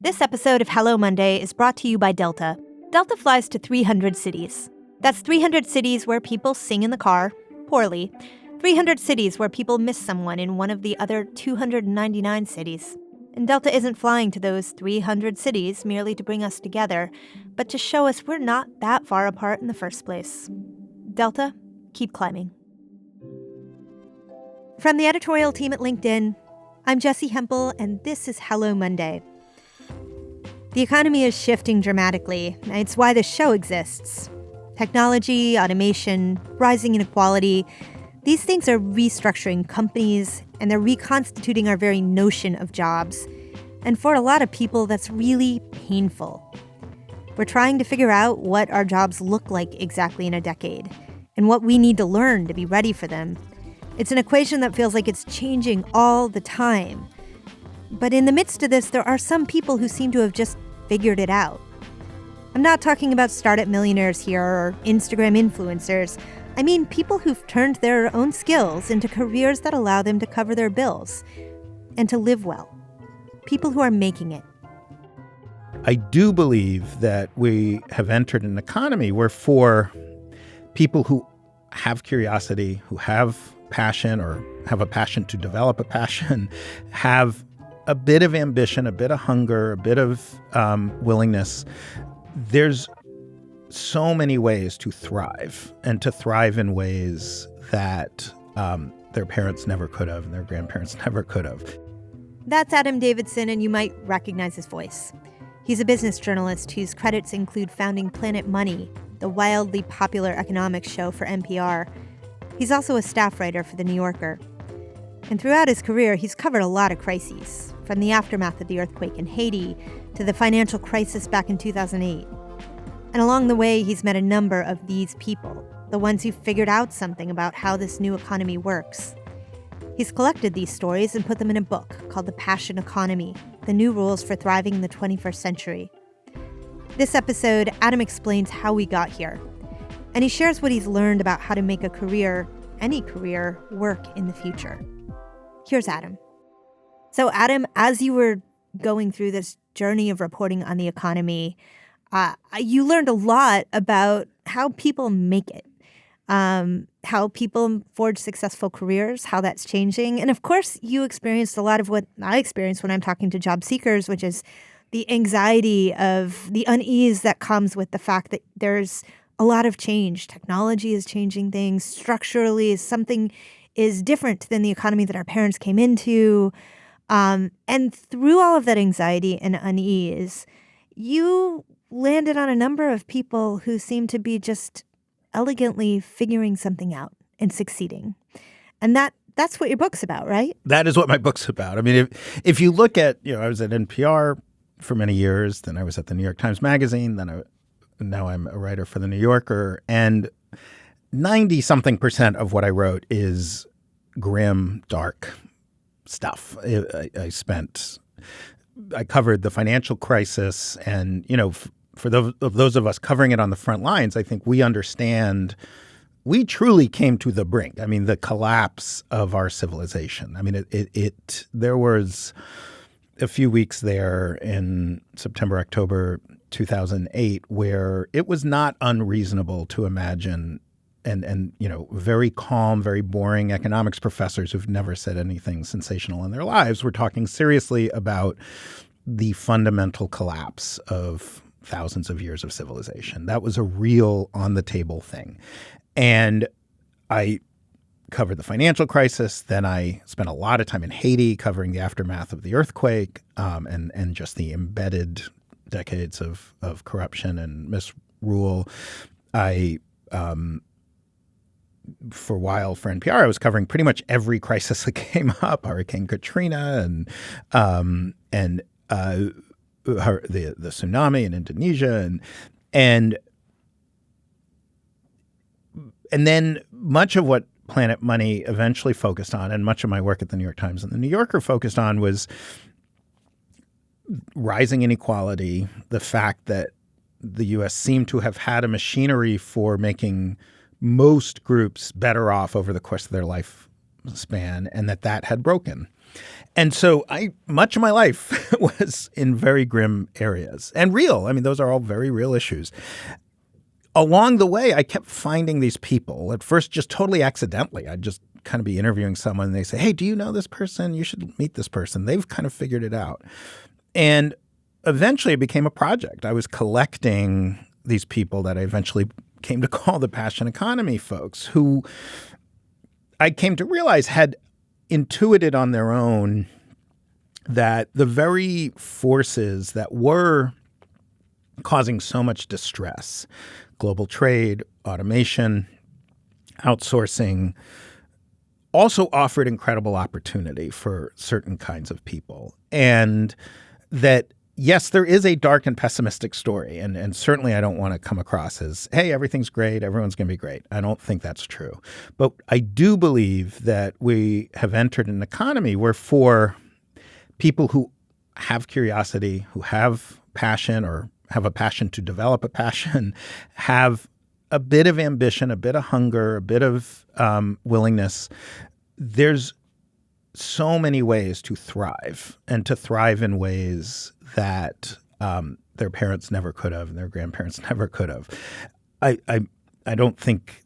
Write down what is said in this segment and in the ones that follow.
This episode of Hello Monday is brought to you by Delta. Delta flies to 300 cities. That's 300 cities where people sing in the car, poorly. 300 cities where people miss someone in one of the other 299 cities. And Delta isn't flying to those 300 cities merely to bring us together, but to show us we're not that far apart in the first place. Delta, keep climbing. From the editorial team at LinkedIn, I'm Jessie Hempel, and this is Hello Monday. The economy is shifting dramatically. It's why this show exists. Technology, automation, rising inequality, these things are restructuring companies, and they're reconstituting our very notion of jobs. And for a lot of people, that's really painful. We're trying to figure out what our jobs look like exactly in a decade, and what we need to learn to be ready for them. It's an equation that feels like it's changing all the time. But in the midst of this, there are some people who seem to have just figured it out. I'm not talking about startup millionaires here or Instagram influencers. I mean people who've turned their own skills into careers that allow them to cover their bills and to live well. People who are making it. I do believe that we have entered an economy where for people who have curiosity, who have passion or have a passion to develop a passion, have a bit of ambition, a bit of hunger, a bit of willingness, there's so many ways to thrive, and to thrive in ways that their parents never could have and their grandparents never could have. That's Adam Davidson, and you might recognize his voice. He's a business journalist whose credits include founding Planet Money, the wildly popular economics show for NPR. He's also a staff writer for The New Yorker. And throughout his career, he's covered a lot of crises, from the aftermath of the earthquake in Haiti to the financial crisis back in 2008. And along the way, he's met a number of these people, the ones who figured out something about how this new economy works. He's collected these stories and put them in a book called The Passion Economy: The New Rules for Thriving in the 21st Century. This episode, Adam explains how we got here. And he shares what he's learned about how to make a career, any career, work in the future. Here's Adam. So Adam, as you were going through this journey of reporting on the economy, you learned a lot about how people make it, how people forge successful careers, how that's changing. And of course, you experienced a lot of what I experience when I'm talking to job seekers, which is the anxiety of the unease that comes with the fact that there's a lot of change. Technology is changing things. Structurally, something is different than the economy that our parents came into. And through all of that anxiety and unease, you landed on a number of people who seem to be just elegantly figuring something out and succeeding. And that's what your book's about, right? That is what my book's about. I mean, if you look at, I was at NPR for many years, then I was at the New York Times Magazine, now I'm a writer for The New Yorker, and 90-something% of what I wrote is grim, dark stuff. I covered the financial crisis, and, for those of us covering it on the front lines, I think we understand we truly came to the brink. I mean, the collapse of our civilization. I mean, there was a few weeks there in September, October 2008, where it was not unreasonable to imagine and very calm, very boring economics professors who've never said anything sensational in their lives were talking seriously about the fundamental collapse of thousands of years of civilization. That was a real on-the-table thing. And I covered the financial crisis. Then I spent a lot of time in Haiti covering the aftermath of the earthquake and just the embedded decades of corruption and misrule. For a while for NPR, I was covering pretty much every crisis that came up: Hurricane Katrina and the tsunami in Indonesia, and then much of what Planet Money eventually focused on, and much of my work at the New York Times and the New Yorker focused on, was rising inequality, the fact that the U.S. seemed to have had a machinery for making most groups better off over the course of their lifespan, and that had broken. And so much of my life was in very grim areas and real. I mean, those are all very real issues. Along the way, I kept finding these people, at first just totally accidentally. I'd just kind of be interviewing someone and they say, hey, do you know this person? You should meet this person. They've kind of figured it out. And eventually it became a project. I was collecting these people that I eventually came to call the passion economy folks, who I came to realize had intuited on their own that the very forces that were causing so much distress, global trade, automation, outsourcing, also offered incredible opportunity for certain kinds of people. And that, yes, there is a dark and pessimistic story. And certainly I don't want to come across as, hey, everything's great, everyone's going to be great. I don't think that's true. But I do believe that we have entered an economy where for people who have curiosity, who have passion or have a passion to develop a passion, have a bit of ambition, a bit of hunger, a bit of willingness, there's so many ways to thrive, and to thrive in ways that their parents never could have and their grandparents never could have. I don't think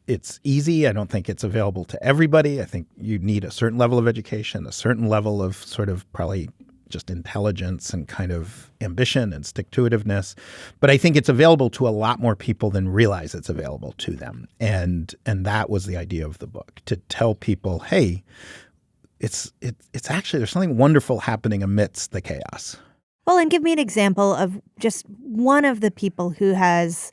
it's easy. I don't think it's available to everybody. I think you need a certain level of education, a certain level of sort of probably just intelligence and kind of ambition and stick-to-itiveness. But I think it's available to a lot more people than realize it's available to them. And that was the idea of the book, to tell people, hey, it's actually, there's something wonderful happening amidst the chaos. Well, and give me an example of just one of the people who has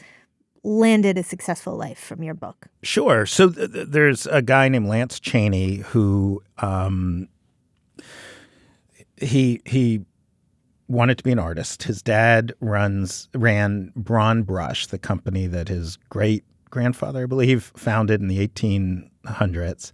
landed a successful life from your book. Sure. So there's a guy named Lance Chaney who he wanted to be an artist. His dad ran Braun Brush, the company that his great-grandfather, I believe, founded in the 1800s.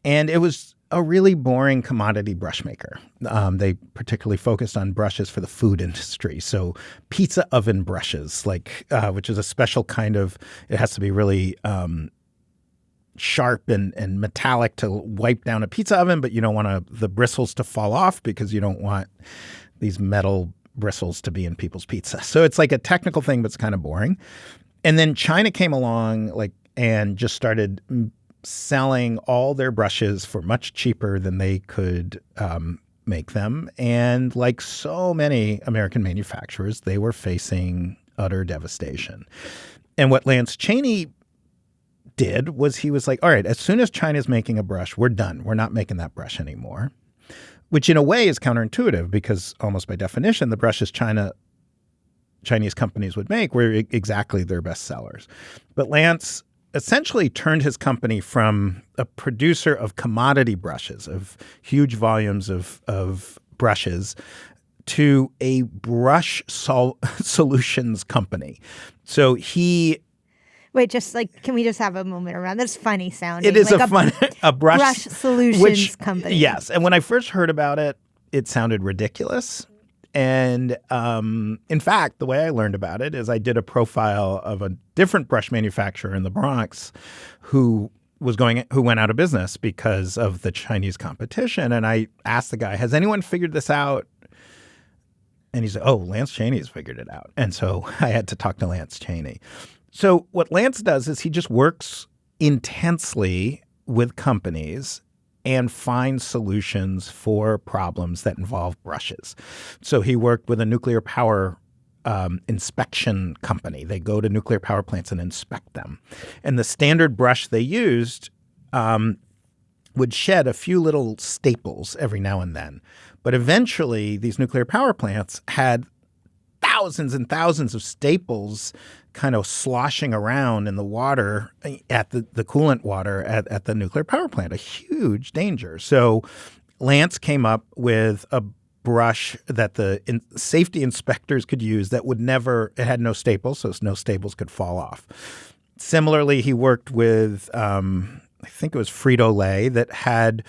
And it was a really boring commodity brush maker. They particularly focused on brushes for the food industry. So pizza oven brushes, which is a special kind of, it has to be really sharp and metallic to wipe down a pizza oven, but you don't want the bristles to fall off because you don't want these metal bristles to be in people's pizza. So it's like a technical thing, but it's kind of boring. And then China came along and just started selling all their brushes for much cheaper than they could make them. And like so many American manufacturers, they were facing utter devastation. And what Lance Chaney did was he was like, all right, as soon as China's making a brush, we're done. We're not making that brush anymore, which in a way is counterintuitive because almost by definition, the brushes Chinese companies would make were exactly their best sellers. But Lance essentially turned his company from a producer of commodity brushes, of huge volumes of brushes, to a brush solutions company. So he... Wait, can we just have a moment around? That's funny sounding. It is a brush solutions company. Yes. And when I first heard about it, it sounded ridiculous. And in fact, the way I learned about it is I did a profile of a different brush manufacturer in the Bronx who went out of business because of the Chinese competition. And I asked the guy, has anyone figured this out? And he said, oh, Lance Chaney's figured it out. And so I had to talk to Lance Chaney. So what Lance does is he just works intensely with companies and find solutions for problems that involve brushes. So he worked with a nuclear power inspection company. They go to nuclear power plants and inspect them. And the standard brush they used would shed a few little staples every now and then. But eventually, these nuclear power plants had thousands and thousands of staples kind of sloshing around in the water at the coolant water at the nuclear power plant, a huge danger. So Lance came up with a brush that the safety inspectors could use that it had no staples, so no staples could fall off. Similarly, he worked with, I think it was Frito-Lay, that had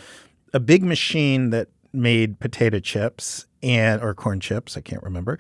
a big machine that made potato chips or corn chips, I can't remember.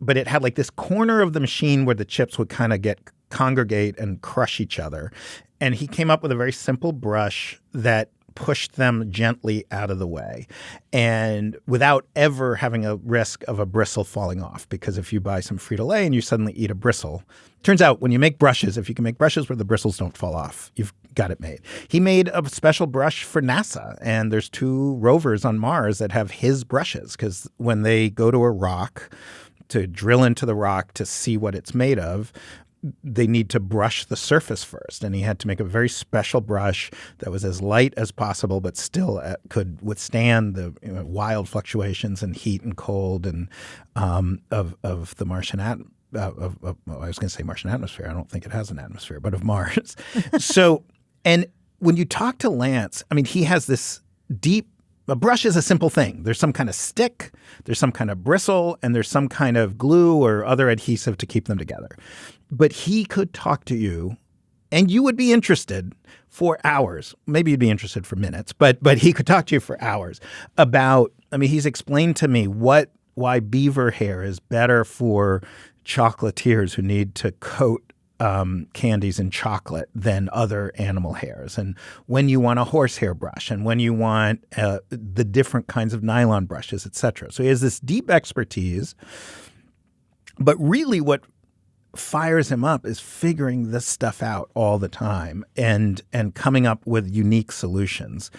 But it had like this corner of the machine where the chips would kind of congregate and crush each other. And he came up with a very simple brush that pushed them gently out of the way, and without ever having a risk of a bristle falling off. Because if you buy some Frito-Lay and you suddenly eat a bristle, turns out when you make brushes, if you can make brushes where the bristles don't fall off, you've got it made. He made a special brush for NASA, and there's 2 rovers on Mars that have his brushes, because when they go to a rock to drill into the rock to see what it's made of, they need to brush the surface first. And he had to make a very special brush that was as light as possible, but still could withstand the wild fluctuations in heat and cold and of the Martian I was going to say Martian atmosphere. I don't think it has an atmosphere, but of Mars. So, and when you talk to Lance, I mean, he has this a brush is a simple thing. There's some kind of stick, there's some kind of bristle, and there's some kind of glue or other adhesive to keep them together. But he could talk to you, and you would be interested for hours. Maybe you'd be interested for minutes, but he could talk to you for hours about, I mean, he's explained to me why beaver hair is better for chocolatiers who need to coat candies in chocolate than other animal hairs, and when you want a horsehair brush, and when you want the different kinds of nylon brushes, et cetera. So he has this deep expertise, but really what fires him up is figuring this stuff out all the time and coming up with unique solutions.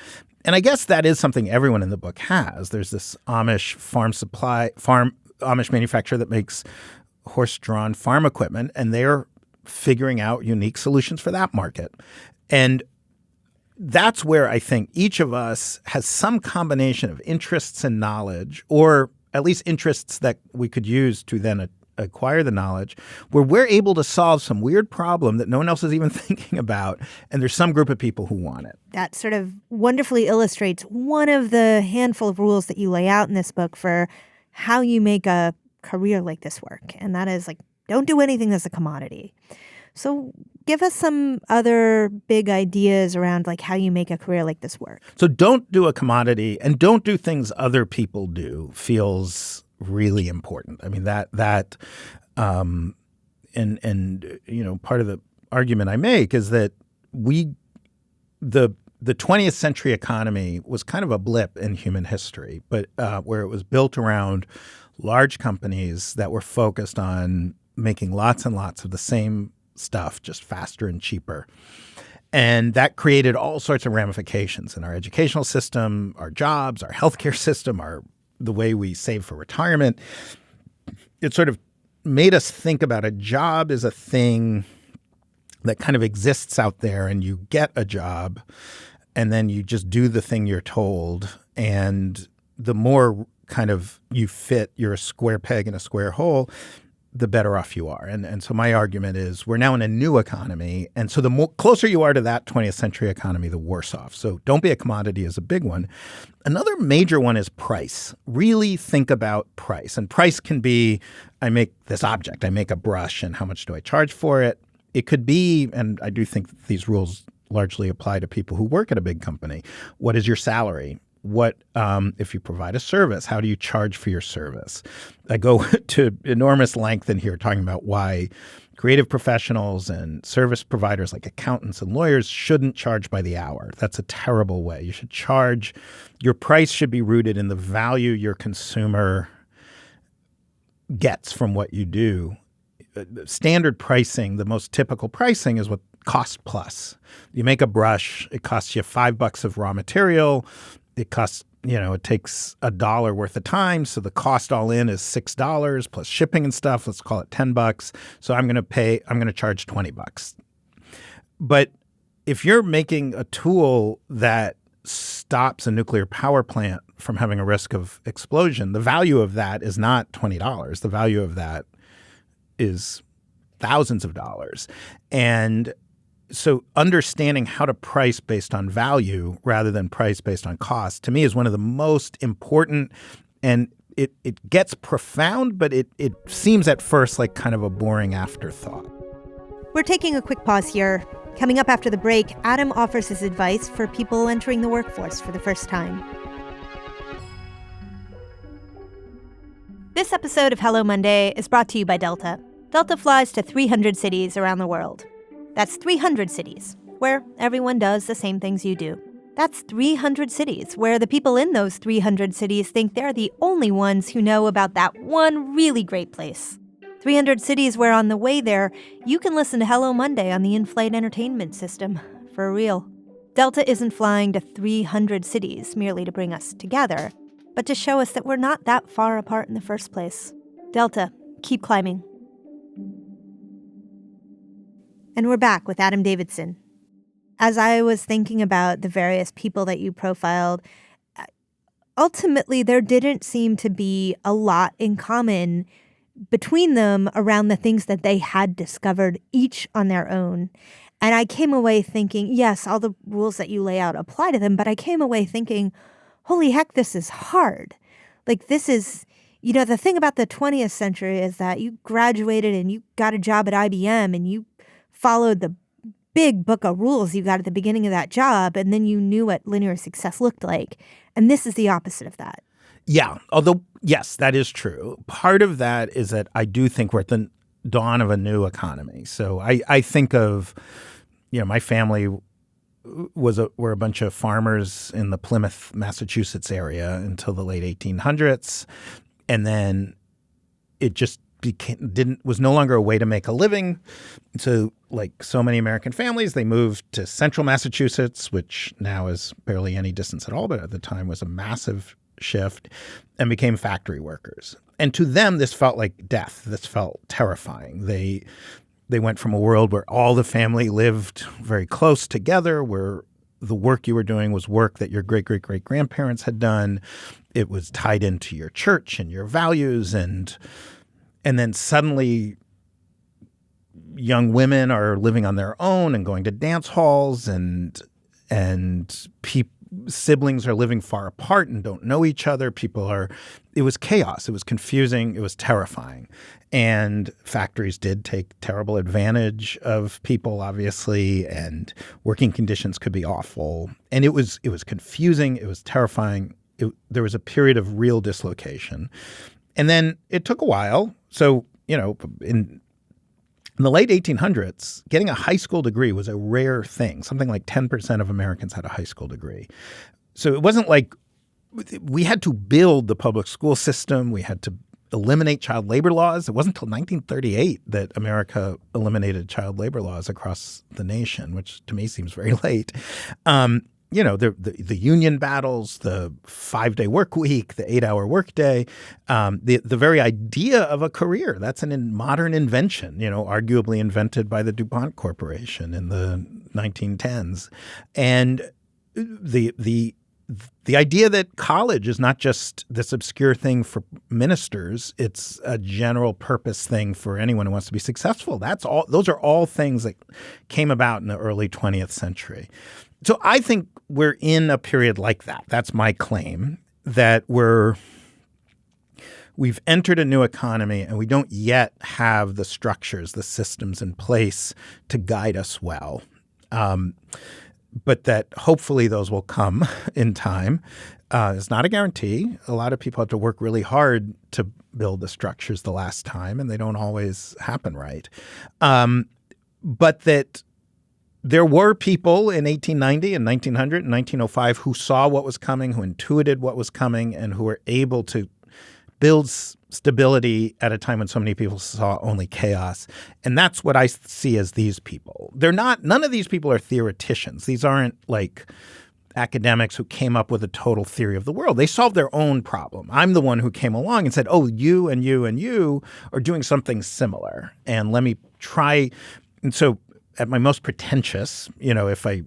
And I guess that is something everyone in the book has. There's this Amish Amish manufacturer that makes horse-drawn farm equipment, and they're figuring out unique solutions for that market. And that's where I think each of us has some combination of interests and knowledge, or at least interests that we could use to then acquire the knowledge, where we're able to solve some weird problem that no one else is even thinking about, and there's some group of people who want it. That sort of wonderfully illustrates one of the handful of rules that you lay out in this book for how you make a career like this work. And that is, like, don't do anything that's a commodity. So give us some other big ideas around, like, how you make a career like this work. So don't do a commodity, and don't do things other people do feels really important. I mean, and you know, part of the argument I make is that the 20th century economy was kind of a blip in human history, but where it was built around large companies that were focused on making lots and lots of the same stuff, just faster and cheaper. And that created all sorts of ramifications in our educational system, our jobs, our healthcare system, the way we save for retirement. It sort of made us think about a job as a thing that kind of exists out there, and you get a job and then you just do the thing you're told. And the more kind of you fit, you're a square peg in a square hole, the better off you are. And so my argument is we're now in a new economy. And so the more closer you are to that 20th century economy, the worse off. So don't be a commodity is a big one. Another major one is price. Really think about price. And price can be, I make this object, I make a brush, and how much do I charge for it? It could be, and I do think that these rules largely apply to people who work at a big company. What is your salary? What if you provide a service, how do you charge for your service? I go to enormous length in here talking about why creative professionals and service providers like accountants and lawyers shouldn't charge by the hour. That's a terrible way. You should charge. Your price should be rooted in the value your consumer gets from what you do. Standard pricing, the most typical pricing, is what cost plus. You make a brush, it costs you $5 of raw material. It costs, it takes $1 worth of time. So the cost all in is $6 plus shipping and stuff. Let's call it $10. So I'm going to charge $20. But if you're making a tool that stops a nuclear power plant from having a risk of explosion, the value of that is not $20. The value of that is thousands of dollars. And so understanding how to price based on value rather than price based on cost, to me, is one of the most important. And it gets profound, but it seems at first like kind of a boring afterthought. We're taking a quick pause here. Coming up after the break, Adam offers his advice for people entering the workforce for the first time. This episode of Hello Monday is brought to you by Delta. Delta flies to 300 cities around the world. That's 300 cities, where everyone does the same things you do. That's 300 cities, where the people in those 300 cities think they're the only ones who know about that one really great place. 300 cities where on the way there, you can listen to Hello Monday on the in-flight entertainment system. For real. Delta isn't flying to 300 cities merely to bring us together, but to show us that we're not that far apart in the first place. Delta, keep climbing. And we're back with Adam Davidson. As I was thinking about the various people that you profiled, ultimately there didn't seem to be a lot in common between them around the things that they had discovered each on their own. And I came away thinking, yes, all the rules that you lay out apply to them, but I came away thinking, holy heck, this is hard. Like, this is, the thing about the 20th century is that you graduated and you got a job at IBM and you followed the big book of rules you got at the beginning of that job, and then you knew what linear success looked like. And this is the opposite of that. Yeah, although, yes, that is true. Part of that is that I do think we're at the dawn of a new economy. So I think of, my family were a bunch of farmers in the Plymouth, Massachusetts area until the late 1800s. And then it just was no longer a way to make a living. So like so many American families, they moved to central Massachusetts, which now is barely any distance at all, but at the time was a massive shift, and became factory workers. And to them, this felt like death. This felt terrifying. They went from a world where all the family lived very close together, where the work you were doing was work that your great-great-great-grandparents had done. It was tied into your church and your values, and then suddenly young women are living on their own and going to dance halls, and siblings are living far apart and don't know each other. It was chaos. It was confusing. It was terrifying. And factories did take terrible advantage of people, obviously, and working conditions could be awful. And it was confusing. It was terrifying. There was a period of real dislocation. And then it took a while. So, in the late 1800s, getting a high school degree was a rare thing. Something like 10% of Americans had a high school degree. So it wasn't like we had to build the public school system. We had to eliminate child labor laws. It wasn't until 1938 that America eliminated child labor laws across the nation, which to me seems very late. The union battles, the 5-day work week, the 8-hour workday, the very idea of a career, that's a modern invention, arguably invented by the DuPont Corporation in the 1910s. And the idea that college is not just this obscure thing for ministers, it's a general purpose thing for anyone who wants to be successful. Those are all things that came about in the early 20th century. So I think we're in a period like that. That's my claim, that we've entered a new economy and we don't yet have the structures, the systems in place to guide us well. But that hopefully those will come in time. It's not a guarantee. A lot of people have to work really hard to build the structures the last time, and they don't always happen right. But that there were people in 1890 and 1900 and 1905 who saw what was coming, who intuited what was coming, and who were able to build stability at a time when so many people saw only chaos. And that's what I see as these people. None of these people are theoreticians. These aren't like academics who came up with a total theory of the world. They solved their own problem. I'm the one who came along and said, oh, you and you and you are doing something similar. And let me try. And so at my most pretentious, if I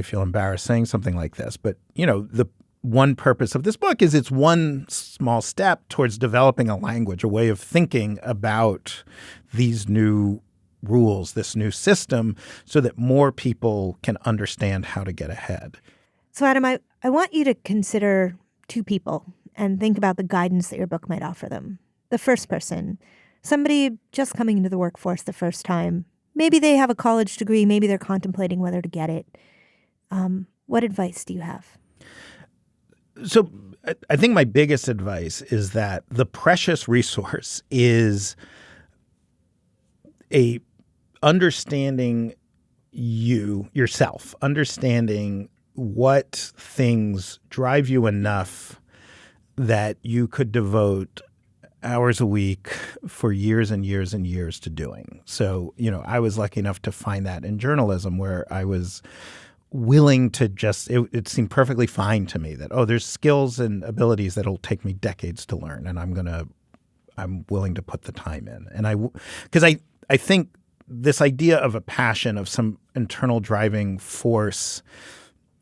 feel embarrassed saying something like this, but, the one purpose of this book is it's one small step towards developing a language, a way of thinking about these new rules, this new system, so that more people can understand how to get ahead. So, Adam, I want you to consider two people and think about the guidance that your book might offer them. The first person, somebody just coming into the workforce the first time. Maybe they have a college degree. Maybe they're contemplating whether to get it. What advice do you have? So I think my biggest advice is that the precious resource is a understanding yourself, understanding what things drive you enough that you could devote hours a week for years and years and years to doing. So, I was lucky enough to find that in journalism, where I was willing to it seemed perfectly fine to me that, there's skills and abilities that'll take me decades to learn, and I'm willing to put the time in. And because I think this idea of a passion, of some internal driving force,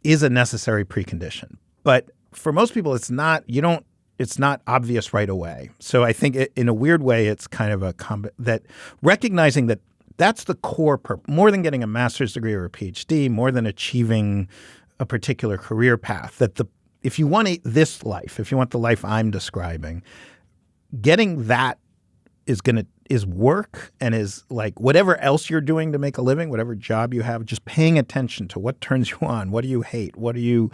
is a necessary precondition. But for most people, it's not obvious right away. So I think in a weird way, it's kind of that recognizing that that's the core purpose, more than getting a master's degree or a PhD, more than achieving a particular career path, that if you want this life, if you want the life I'm describing, getting that is work, and is like whatever else you're doing to make a living, whatever job you have, just paying attention to what turns you on, what do you hate, what do you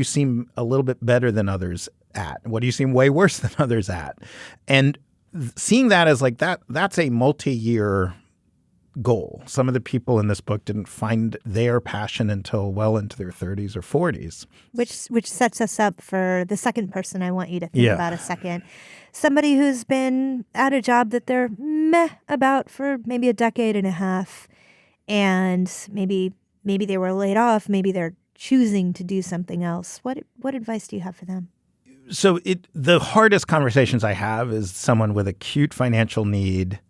seem a little bit better than others at, what do you seem way worse than others at, and seeing that as like that's a multi-year goal. Some of the people in this book didn't find their passion until well into their 30s or 40s. Which sets us up for the second person I want you to think about a second. Somebody who's been at a job that they're meh about for maybe a decade and a half, and maybe they were laid off, maybe they're choosing to do something else. What advice do you have for them? So the hardest conversations I have is someone with acute financial need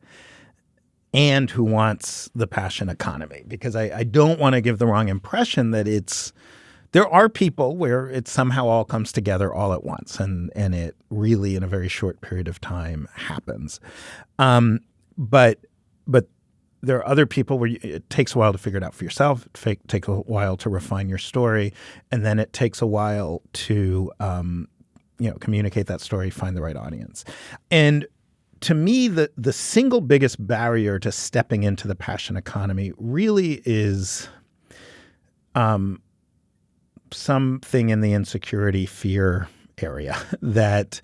and who wants the passion economy, because I don't want to give the wrong impression that there are people where it somehow all comes together all at once, and it really in a very short period of time happens. But there are other people where it takes a while to figure it out for yourself. It takes a while to refine your story, and then it takes a while to communicate that story, find the right audience. And to me, the single biggest barrier to stepping into the passion economy really is something in the insecurity, fear area that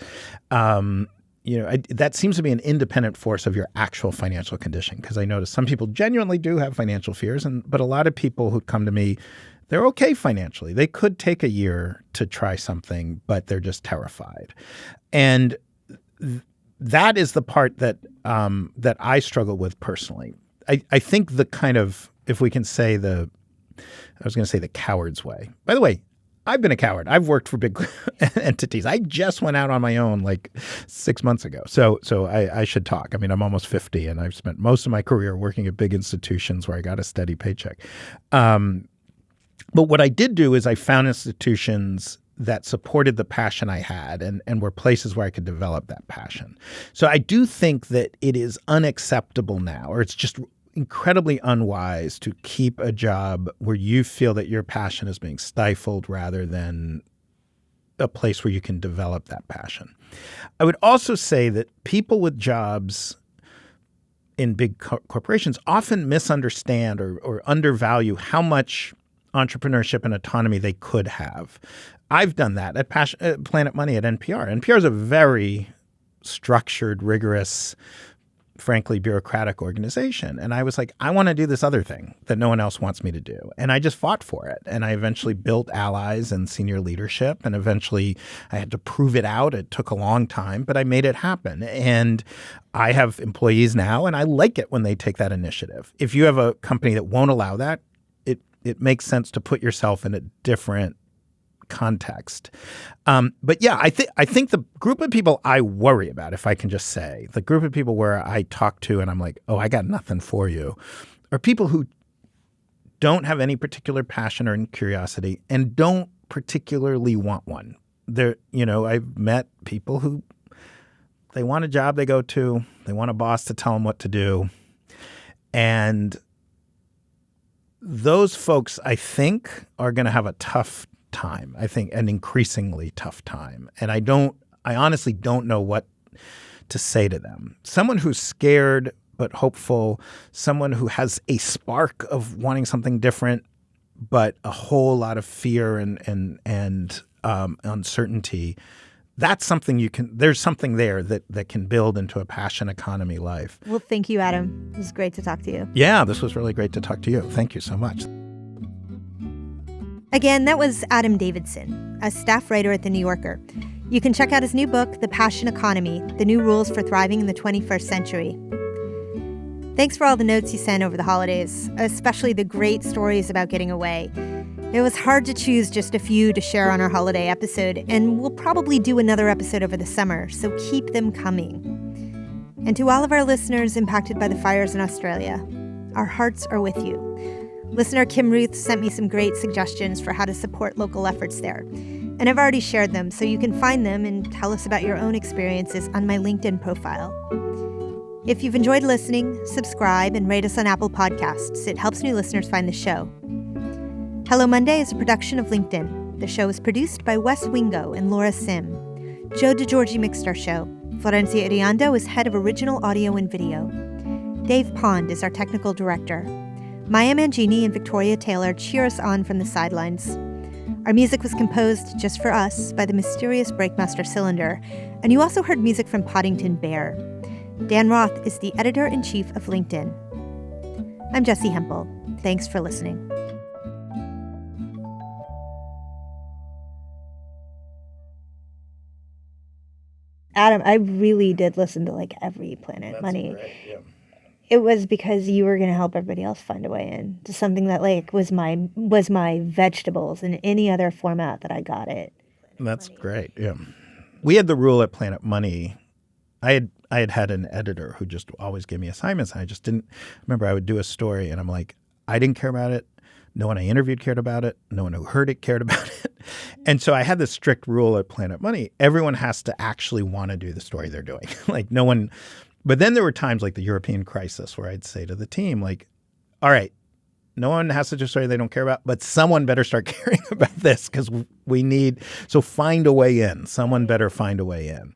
that seems to be an independent force of your actual financial condition. Because I notice some people genuinely do have financial fears, but a lot of people who come to me, they're okay financially. They could take a year to try something, but they're just terrified. And that is the part that I struggle with personally. I think the kind of, if we can say the coward's way. By the way, I've been a coward. I've worked for big entities. I just went out on my own like 6 months ago. So I should talk. I mean, I'm almost 50, and I've spent most of my career working at big institutions where I got a steady paycheck. But what I did do is I found institutions that supported the passion I had and were places where I could develop that passion. So I do think that it is unacceptable now, or it's just incredibly unwise to keep a job where you feel that your passion is being stifled rather than a place where you can develop that passion. I would also say that people with jobs in big corporations often misunderstand or undervalue how much entrepreneurship and autonomy they could have. I've done that at Planet Money at NPR. NPR is a very structured, rigorous, frankly, bureaucratic organization. And I was like, I want to do this other thing that no one else wants me to do. And I just fought for it. And I eventually built allies and senior leadership. And eventually I had to prove it out. It took a long time, but I made it happen. And I have employees now, and I like it when they take that initiative. If you have a company that won't allow that, it makes sense to put yourself in a different context. But yeah, I think the group of people I worry about, if I can just say, the group of people where I talk to and I'm like, oh, I got nothing for you, are people who don't have any particular passion or curiosity and don't particularly want one. I've met people who they want a job they go to, they want a boss to tell them what to do. And those folks, I think, are going to have a tough time, I think, an increasingly tough time. And I honestly don't know what to say to them. Someone who's scared but hopeful, someone who has a spark of wanting something different, but a whole lot of fear and uncertainty, that's something there's something there that can build into a passion economy life. Well, thank you, Adam. It was great to talk to you. Yeah, this was really great to talk to you. Thank you so much. Again, that was Adam Davidson, a staff writer at The New Yorker. You can check out his new book, The Passion Economy, The New Rules for Thriving in the 21st Century. Thanks for all the notes you sent over the holidays, especially the great stories about getting away. It was hard to choose just a few to share on our holiday episode, and we'll probably do another episode over the summer, so keep them coming. And to all of our listeners impacted by the fires in Australia, our hearts are with you. Listener Kim Ruth sent me some great suggestions for how to support local efforts there, and I've already shared them, so you can find them and tell us about your own experiences on my LinkedIn profile. If you've enjoyed listening, subscribe and rate us on Apple Podcasts. It helps new listeners find the show. Hello Monday is a production of LinkedIn. The show is produced by Wes Wingo and Laura Sim. Joe DeGiorgi mixed our show. Florencia Iriando is head of original audio and video. Dave Pond is our technical director. Maya Mangini and Victoria Taylor cheer us on from the sidelines. Our music was composed just for us by the mysterious Breakmaster Cylinder, and you also heard music from Poddington Bear. Dan Roth is the editor-in-chief of LinkedIn. I'm Jessie Hempel. Thanks for listening. Adam, I really did listen to like every Planet Money. Great, yeah. It was because you were going to help everybody else find a way in to something that like was my vegetables in any other format that I got it. That's great. Yeah. We had the rule at Planet Money. I had an editor who just always gave me assignments. I just didn't remember. I would do a story and I'm like, I didn't care about it. No one I interviewed cared about it. No one who heard it cared about it. And so I had this strict rule at Planet Money. Everyone has to actually want to do the story they're doing. Like no one. But then there were times like the European crisis where I'd say to the team, like, all right, no one has to do a story they don't care about, but someone better start caring about this because we need. So find a way in. Someone better find a way in.